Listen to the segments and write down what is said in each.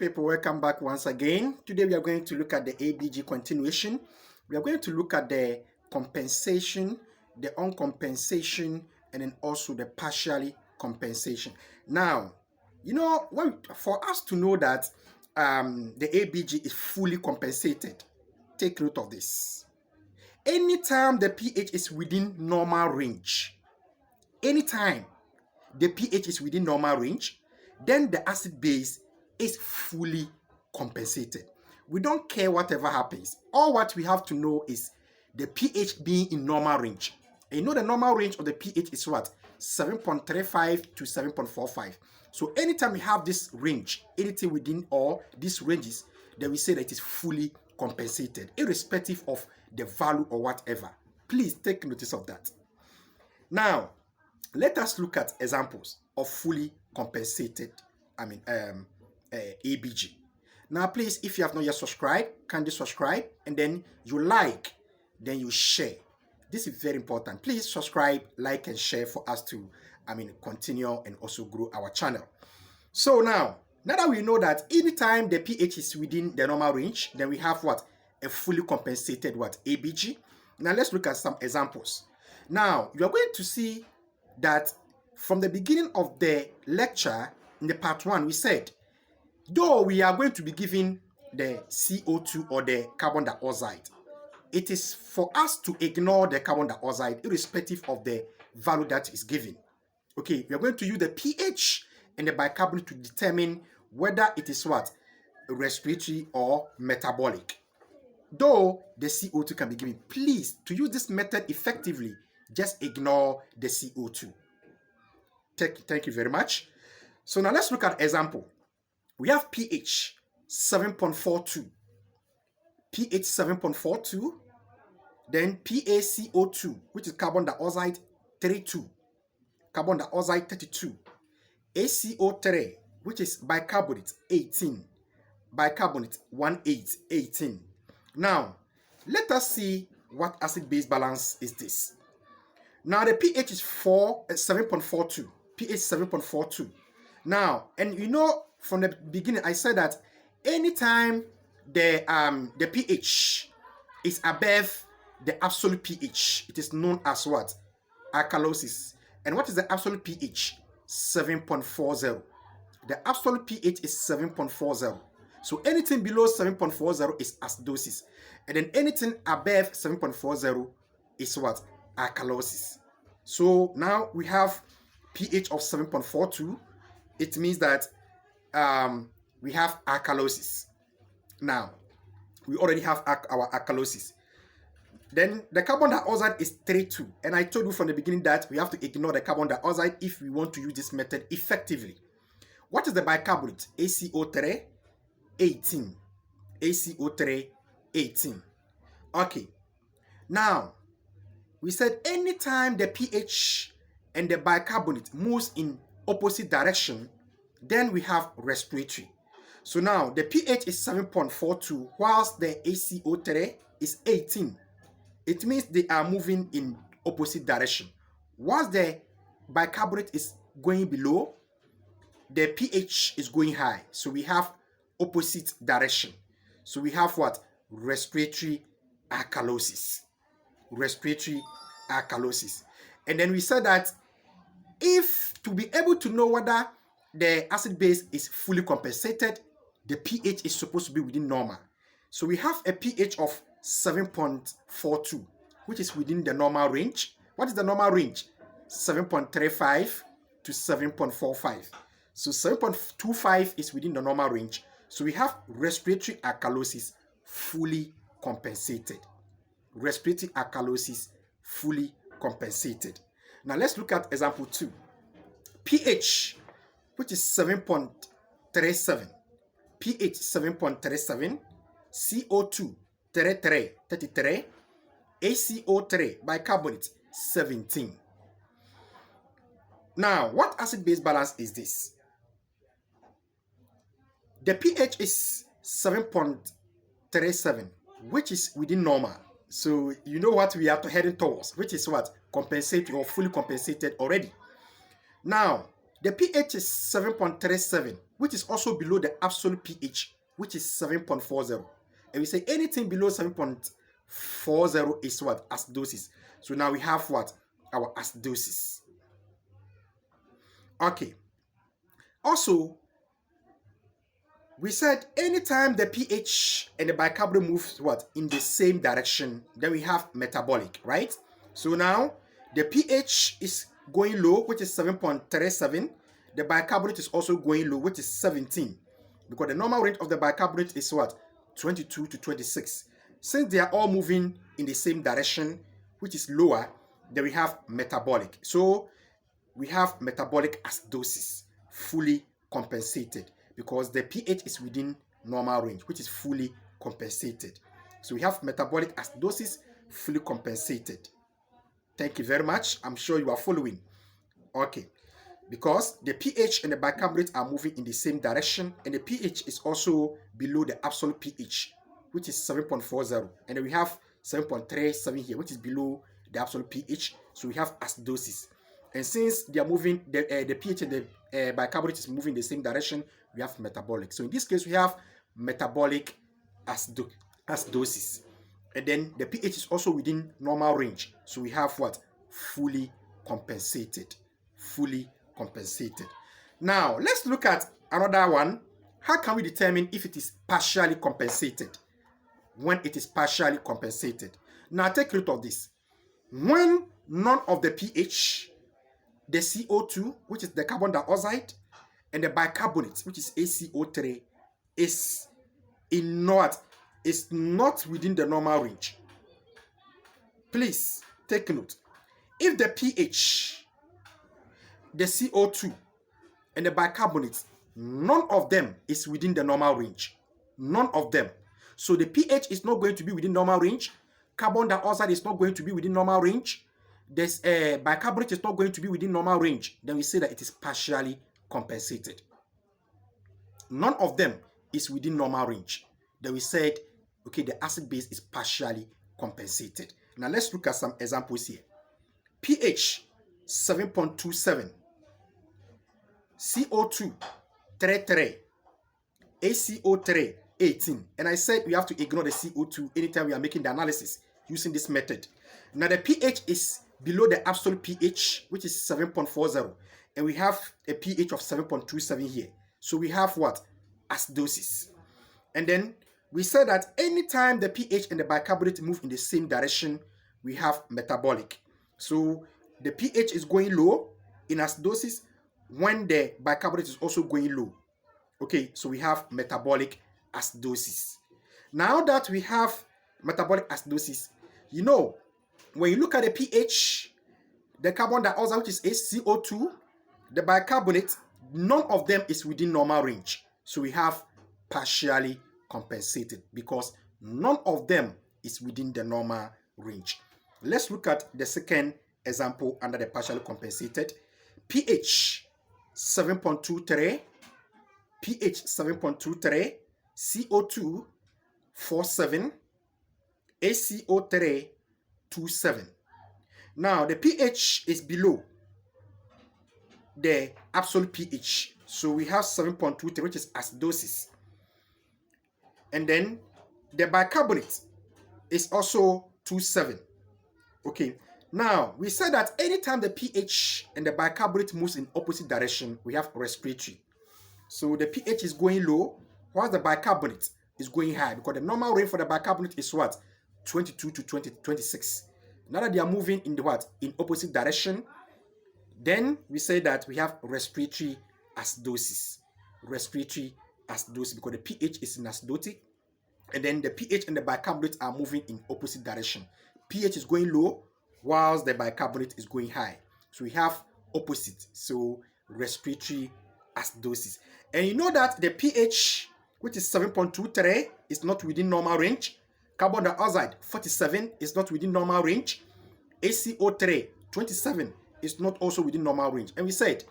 people, welcome back once again. Today we are going to look at the ABG continuation. We are going to look at the compensation, the uncompensation, and then also the partially compensation. Now, for us to know that the ABG is fully compensated, take note of this. Anytime the pH is within normal range, anytime the pH is within normal range, then the acid base is fully compensated. We don't care whatever happens. All what we have to know is the pH being in normal range. And you know the normal range of the pH is what? 7.35 to 7.45. So anytime we have this range, anything within all these ranges, then we say that it is fully compensated, irrespective of the value or whatever. Please take notice of that. Now, let us look at examples of fully compensated, ABG. Now, please, if you have not yet subscribed, kindly subscribe, and then you like, then you share. This is very important. Please subscribe, like, and share for us to, continue and also grow our channel. So now that we know that anytime the pH is within the normal range, then we have what? A fully compensated what? ABG. Now, let's look at some examples. Now, you are going to see that from the beginning of the lecture, in the part 1, we said, though we are going to be given the CO2 or the carbon dioxide, it is for us to ignore the carbon dioxide irrespective of the value that is given. Okay, we are going to use the pH and the bicarbonate to determine whether it is what? Respiratory or metabolic. Though the CO2 can be given, please, to use this method effectively, just ignore the CO2. Thank you very much. So now let's look at example. We have pH 7.42. pH 7.42. Then PaCO2, which is carbon dioxide 32. Carbon dioxide 32. ACO3, which is bicarbonate 18. Bicarbonate 18. Now, let us see what acid-base balance is this. Now, the pH is 7.42. pH 7.42. Now, and you know from the beginning, I said that anytime the pH is above the absolute pH, it is known as what? Alkalosis. And what is the absolute pH? 7.40. The absolute pH is 7.40. So anything below 7.40 is acidosis. And then anything above 7.40 is what? Alkalosis. So now we have pH of 7.42. It means that we have alkalosis. Now, we already have our alkalosis. Then the carbon dioxide is 32. And I told you from the beginning that we have to ignore the carbon dioxide if we want to use this method effectively. What is the bicarbonate? ACO3, 18. ACO3, 18. Okay. Now, we said anytime the pH and the bicarbonate moves in opposite direction, then we have respiratory. So now the pH is 7.42 whilst the ACO3 is 18. It means they are moving in opposite direction. Whilst the bicarbonate is going below, the pH is going high. So we have opposite direction. So we have what? Respiratory alkalosis. Respiratory alkalosis. And then we said that if to be able to know whether the acid base is fully compensated, the pH is supposed to be within normal. So we have a pH of 7.42, which is within the normal range. What is the normal range? 7.35 to 7.45. So 7.25 is within the normal range. So we have respiratory alkalosis fully compensated. Respiratory alkalosis fully compensated. Now let's look at example 2. pH, which is 7.37. pH 7.37. CO2 33. ACO3 bicarbonate 17. Now, what acid-base balance is this? The pH is 7.37, which is within normal. So you know what we are heading towards, which is what? Compensated or fully compensated already. Now, The pH is 7.37, which is also below the absolute pH, which is 7.40. And we say anything below 7.40 is what? Acidosis. So now we have what? Our acidosis. Okay. Also, we said anytime the pH and the bicarbonate moves what? In the same direction, then we have metabolic, right? So now the pH is going low, which is 7.37. The bicarbonate is also going low, which is 17. Because the normal range of the bicarbonate is what? 22 to 26. Since they are all moving in the same direction, which is lower, then we have metabolic. So we have metabolic acidosis, fully compensated, because the pH is within normal range, which is fully compensated. So we have metabolic acidosis, fully compensated. Thank you very much. I'm sure you are following. Okay. Because the pH and the bicarbonate are moving in the same direction, and the pH is also below the absolute pH, which is 7.40. And then we have 7.37 here, which is below the absolute pH. So we have acidosis. And since they are moving, the pH and the bicarbonate is moving in the same direction, we have metabolic. So in this case, we have metabolic acidosis. And then the pH is also within normal range. So we have what? Fully compensated. Fully compensated. Now, let's look at another one. How can we determine if it is partially compensated? When it is partially compensated. Now, take note of this. When none of the pH, the CO2, which is the carbon dioxide, and the bicarbonate, which is ACO3, is not within the normal range. Please take note. If the pH, the CO2, and the bicarbonate, none of them is within the normal range. None of them. So the pH is not going to be within normal range. Carbon dioxide is not going to be within normal range. This bicarbonate is not going to be within normal range. Then we say that it is partially compensated. None of them is within normal range. Then we said, okay, the acid base is partially compensated. Now let's look at some examples here. pH 7.27, CO2 33, ACO3 18. And I said we have to ignore the CO2 anytime we are making the analysis using this method. Now the pH is below the absolute pH, which is 7.40, and we have a pH of 7.27 here. So we have what? Acidosis. And then we said that anytime the pH and the bicarbonate move in the same direction, we have metabolic. So the pH is going low in acidosis when the bicarbonate is also going low. Okay, so we have metabolic acidosis. Now that we have metabolic acidosis, you know, when you look at the pH, the carbon dioxide, which is CO2, the bicarbonate, none of them is within normal range. So we have partially compensated because none of them is within the normal range. Let's look at the second example under the partially compensated. pH 7.23, pH 7.23, CO2 47, ACO3 27. Now the pH is below the absolute pH. So we have 7.23, which is acidosis. And then the bicarbonate is also 27. Okay. Now, we said that anytime the pH and the bicarbonate moves in opposite direction, we have respiratory. So the pH is going low, whilst the bicarbonate is going high, because the normal range for the bicarbonate is what? 22 to 26. Now that they are moving in the what? In opposite direction, then we say that we have respiratory acidosis. Respiratory acidosis, because the pH is in acidotic, and then the pH and the bicarbonate are moving in opposite direction. pH is going low, whilst the bicarbonate is going high. So we have opposite, so respiratory acidosis. And you know that the pH, which is 7.23, is not within normal range. Carbon dioxide 47 is not within normal range. ACO3 27 is not also within normal range. And we said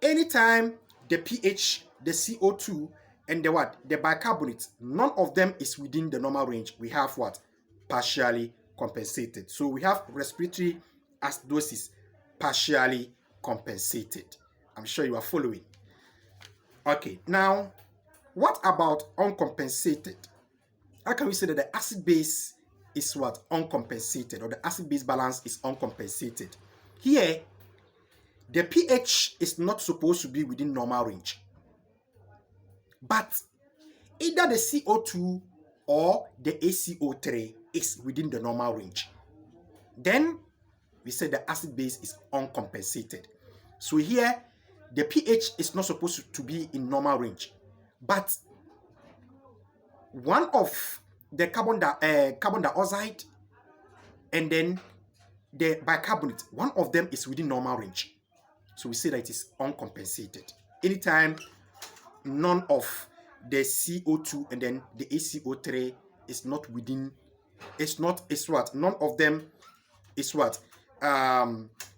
anytime the pH, the CO2, and the what? The bicarbonate, none of them is within the normal range. We have what? Partially compensated. So we have respiratory acidosis, partially compensated. I'm sure you are following. Okay, now what about uncompensated? How can we say that the acid base is what? Uncompensated, or the acid base balance is uncompensated? Here, the pH is not supposed to be within normal range, but either the CO2 or the ACO3 is within the normal range. Then we say the acid base is uncompensated. So here, the pH is not supposed to be in normal range, but one of the carbon dioxide and then the bicarbonate, one of them is within normal range. So we say that it is uncompensated. Anytime none of the CO2 and then the ACO3 is not within, none of them is what?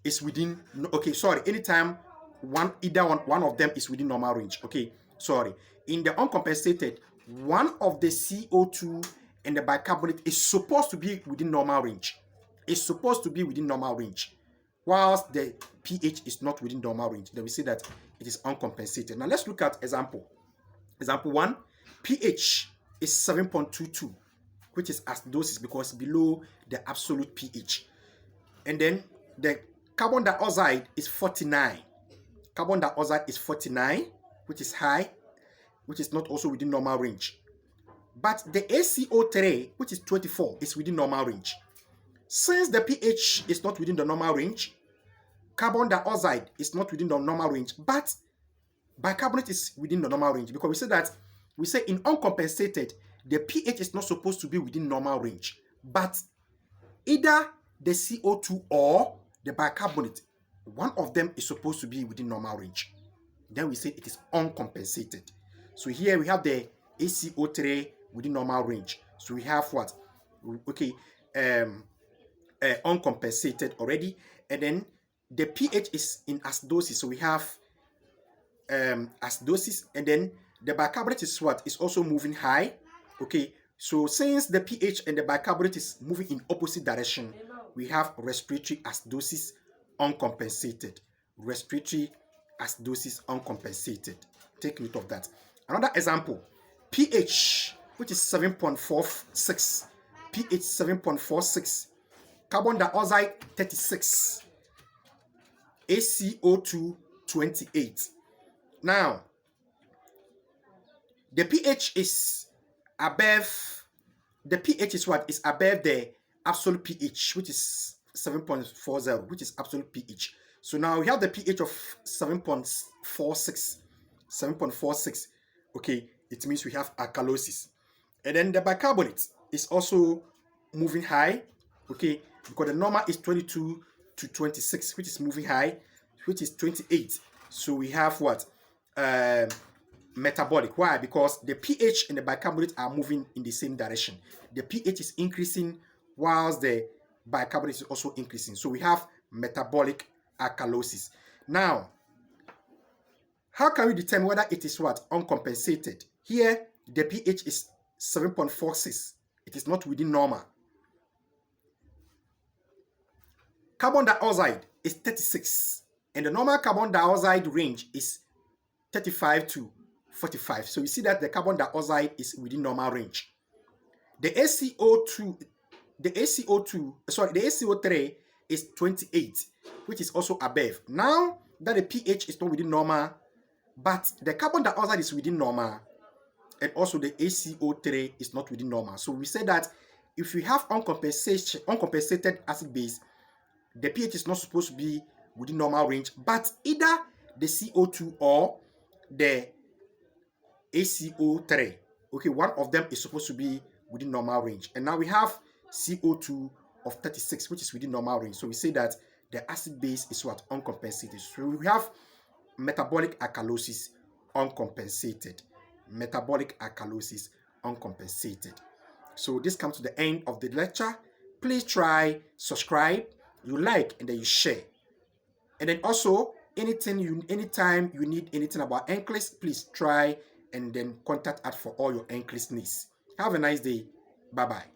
Is within, okay, sorry, anytime one of them is within normal range. Okay, sorry. In the uncompensated, one of the CO2 and the bicarbonate is supposed to be within normal range. It's supposed to be within normal range, whilst the pH is not within normal range. Then we say that it is uncompensated. Now let's look at example. Example 1, pH is 7.22, which is acidosis because below the absolute pH. And then the carbon dioxide is 49. Carbon dioxide is 49, which is high, which is not also within normal range. But the ACO3, which is 24, is within normal range. Since the pH is not within the normal range, carbon dioxide is not within the normal range, but bicarbonate is within the normal range, because we say in uncompensated, the pH is not supposed to be within normal range, but either the CO2 or the bicarbonate, one of them is supposed to be within normal range. Then we say it is uncompensated. So here we have the ACO3 within normal range. So we have what? Okay, uncompensated already. And then the pH is in acidosis. So we have acidosis, and then the bicarbonate is what? Is also moving high. Okay, so since the pH and the bicarbonate is moving in opposite direction, we have respiratory acidosis uncompensated. Respiratory acidosis uncompensated. Take note of that. Another example, pH, which is 7.46. pH 7.46. Carbon dioxide 36. ACO2 28. Now, the pH is above, the pH is what? Is above the absolute pH, which is 7.40, which is absolute pH. So now we have the pH of 7.46. 7.46. Okay, it means we have alkalosis. And then the bicarbonate is also moving high. Okay, because the normal is 22 to 26, which is moving high, which is 28. So we have what? Metabolic. Why? Because the pH and the bicarbonate are moving in the same direction. The pH is increasing whilst the bicarbonate is also increasing. So we have metabolic alkalosis. Now, how can we determine whether it is what? Uncompensated. Here, the pH is 7.46. It is not within normal. Carbon dioxide is 36. And the normal carbon dioxide range is 35 to 45. So you see that the carbon dioxide is within normal range. The ACO3 is 28, which is also above. Now that the pH is not within normal, but the carbon dioxide is within normal, and also the ACO3 is not within normal. So we say that if we have uncompensated acid base, the pH is not supposed to be within normal range, but either the CO2 or the ACO3, okay, one of them is supposed to be within normal range. And now we have CO2 of 36, which is within normal range. So we say that the acid base is what? Uncompensated. So we have metabolic alkalosis uncompensated. Metabolic alkalosis uncompensated. So this comes to the end of the lecture. Please try, subscribe, you like, and then you share. And then also, anytime you need anything about NCLEX, please try and then contact us for all your NCLEX needs. Have a nice day. Bye-bye.